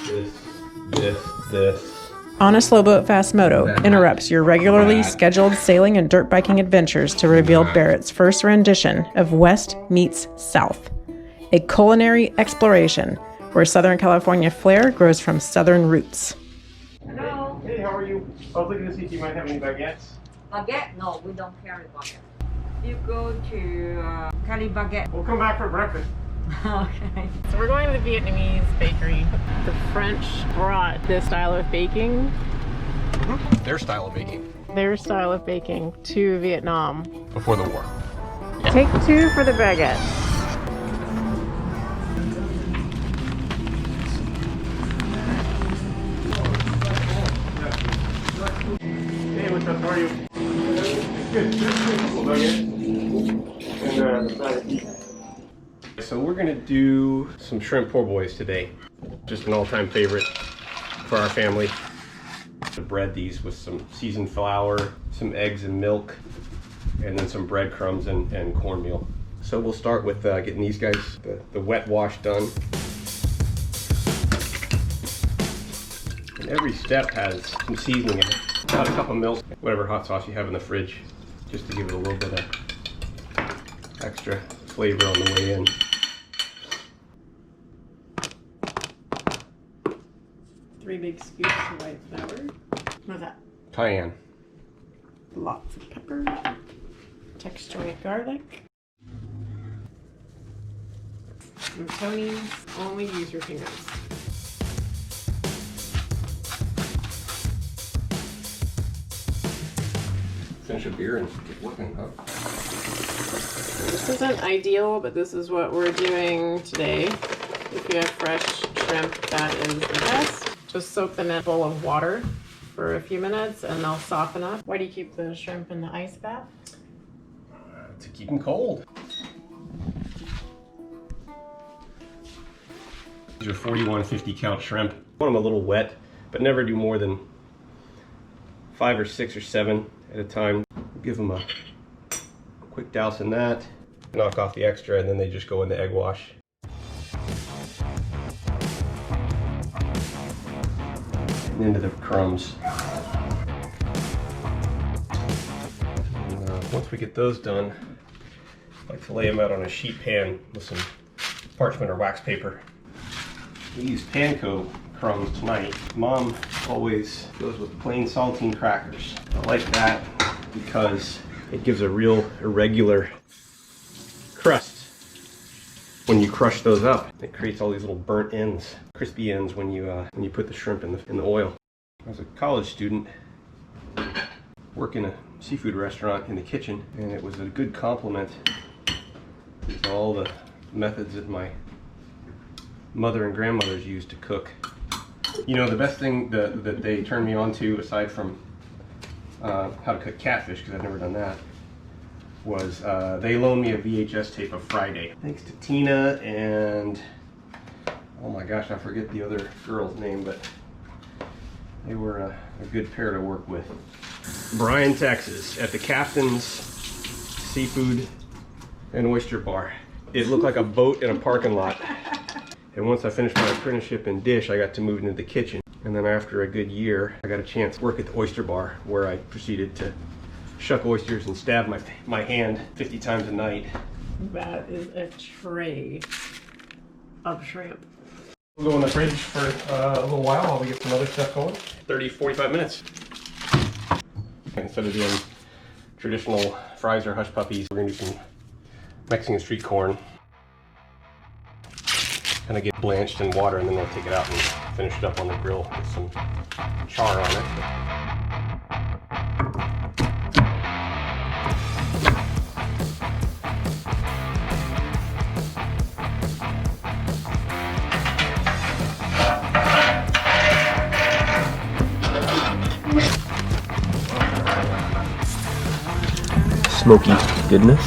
This. onaslowboatfastmoto interrupts your regularly scheduled sailing and dirt biking adventures to reveal Barrett's first rendition of West Meets South, a culinary exploration where Southern California flair grows from Southern roots. Hello. Hey, how are you? I was looking to see if you might have any baguettes. Baguette? No, we don't carry baguette. You go to Cali baguette. We'll come back for breakfast. Okay. So we're going to the Vietnamese bakery. The French brought this style of baking. Their style of baking. Their style of baking to Vietnam. Before the war. Yeah. Take 2 for the baguette. Hey, what's up? How are you? Good. So we're gonna do some shrimp Poboys today. Just an all-time favorite for our family. To bread these with some seasoned flour, some eggs and milk, and then some breadcrumbs and cornmeal. So we'll start with getting these guys the wet wash done. And every step has some seasoning in it. About a cup of milk, whatever hot sauce you have in the fridge, just to give it a little bit of extra flavor on the way in. Three big scoops of white flour. What's that? Cayenne. Lots of pepper. Textured garlic. And Tony's, only use your fingers. Finish a beer and get working, huh? This isn't ideal, but this is what we're doing today. If you have fresh shrimp, that is the best. Just soak them in a bowl of water for a few minutes and they'll soften up. Why do you keep the shrimp in the ice bath? To keep them cold. These are 4150 count shrimp. I want them a little wet, but never do more than 5 or 6 or 7 at a time. Give them a quick douse in that, knock off the extra, and then they just go in the egg wash. And into the crumbs. And, once we get those done, I like to lay them out on a sheet pan with some parchment or wax paper. We use panko crumbs tonight. Mom always goes with plain saltine crackers. I like that because it gives a real irregular crust when you crush those up. It creates all these little burnt ends, crispy ends when you put the shrimp in the oil. I was a college student working in a seafood restaurant in the kitchen, and it was a good compliment to all the methods that my mother and grandmothers used to cook. You know, the best thing that they turned me on to, aside from how to cook catfish, because I've never done that, was they loaned me a VHS tape of Friday. Thanks to Tina and, oh my gosh, I forget the other girl's name, but they were a good pair to work with. Bryan, Texas, at the Captain's Seafood and Oyster Bar. It looked like a boat in a parking lot. And once I finished my apprenticeship in dish, I got to move into the kitchen. And then after a good year, I got a chance to work at the Oyster Bar, where I proceeded to shuck oysters and stab my hand 50 times a night. That is a tray of shrimp. We'll go in the fridge for a little while while we get some other stuff going. 30, 45 minutes. Instead of doing traditional fries or hush puppies, we're gonna do some Mexican street corn. Kind of get blanched in water, and then we'll take it out and finish it up on the grill with some char on it. Smoky goodness.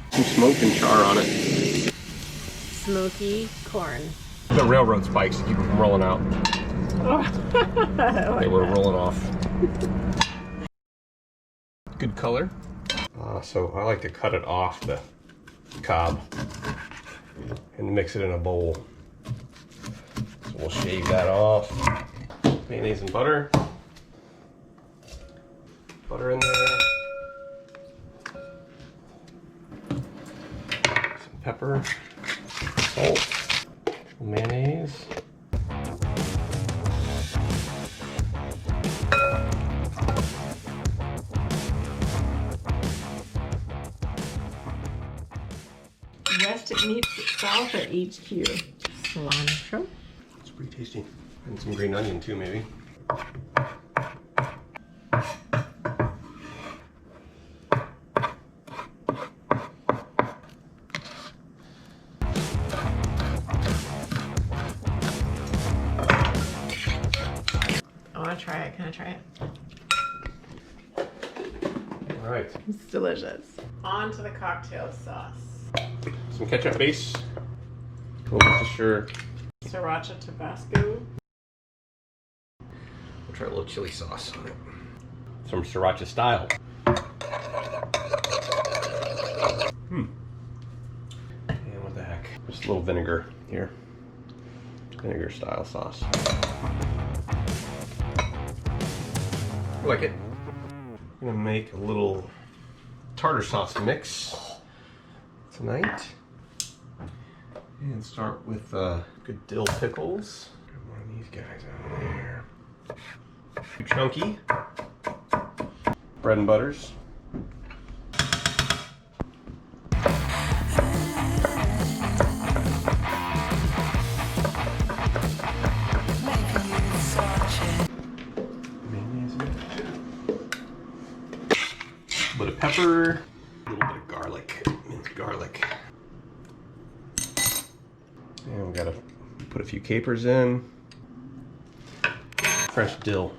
Some smoke and char on it. Smoky corn. The railroad spikes to keep them from rolling out. They were rolling off. Good color. So I like to cut it off the cob and mix it in a bowl. So we'll shave that off. Mayonnaise and butter. Butter in there. Some pepper, salt, mayonnaise. West meets south at HQ. Cilantro. It's pretty tasty. And some green onion too, maybe. I want to try it. Can I try it? All right. It's delicious. On to the cocktail sauce. Some ketchup base. A little Worcestershire. Sriracha Tabasco. We'll try a little chili sauce on it. Some sriracha style. And what the heck? Just a little vinegar here. Vinegar style sauce. I like it. I'm gonna make a little tartar sauce mix tonight. And start with good dill pickles. Get one of these guys out of there. Too chunky. Bread and butters. Mayonnaise. A little bit of pepper. A little bit of garlic. Minced garlic. And we gotta put a few capers in. Fresh dill.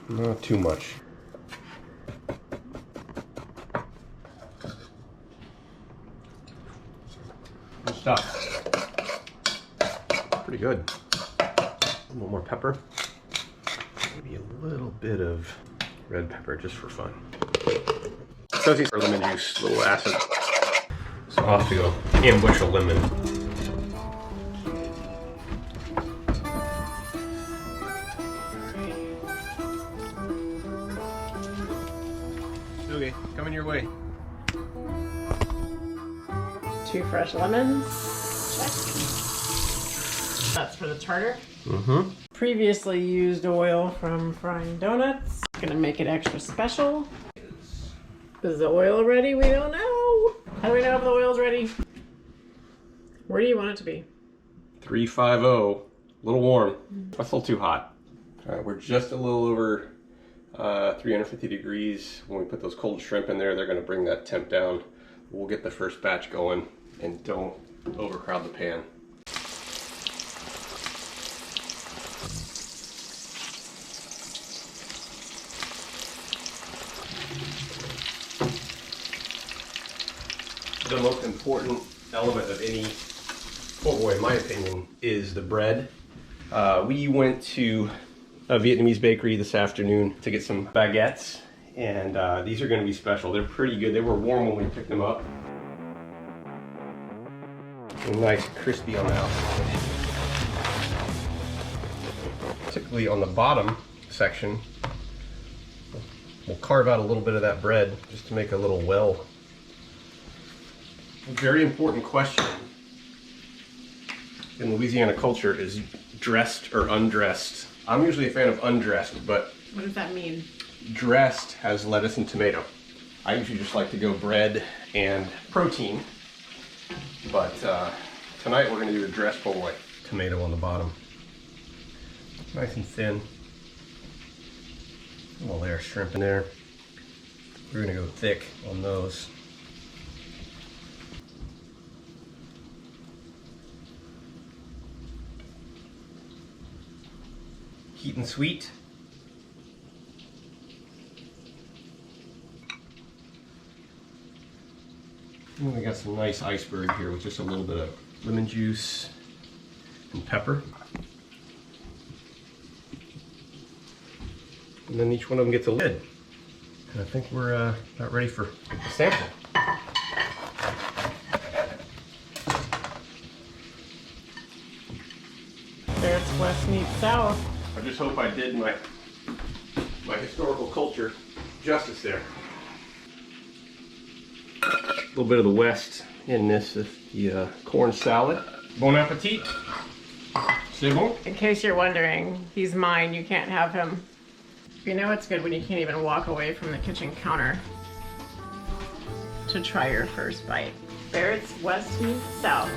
Not too much. Good stuff. Pretty good. A little more pepper. Maybe a little bit of red pepper just for fun. Fuzzy for lemon juice, a little acid. So off we go. Ambush a lemon. Okay, coming your way. 2 fresh lemons. Check. That's for the tartar. Mm-hmm. Previously used oil from frying donuts. Gonna make it extra special. Is the oil ready? We don't know. How do we know if the oil's ready? Where do you want it to be? 350. A little warm. That's a little too hot. All right, we're just a little over 350 degrees. When we put those cold shrimp in there, they're going to bring that temp down. We'll get the first batch going and don't overcrowd the pan. The most important element of any po' boy, in my opinion, is the bread. We went to a Vietnamese bakery this afternoon to get some baguettes, and these are going to be special. They're pretty good. They were warm when we picked them up. And nice and crispy on the outside. Typically on the bottom section, we'll carve out a little bit of that bread just to make a little well. A very important question in Louisiana culture is dressed or undressed. I'm usually a fan of undressed, but What does that mean? dressed has lettuce and tomato. I usually just like to go bread and protein, but tonight we're going to do a dressed po' boy. Tomato on the bottom. Nice and thin. A little layer of shrimp in there. We're going to go thick on those. Heat and sweet. And we got some nice iceberg here with just a little bit of lemon juice and pepper. And then each one of them gets a lid. And I think we're about ready for the sample. There's West meets South. I just hope I did my historical culture justice there. A little bit of the West in this is the corn salad. Bon appetit. C'est bon? In case you're wondering, he's mine. You can't have him. You know it's good when you can't even walk away from the kitchen counter to try your first bite. Barrett's West meets South.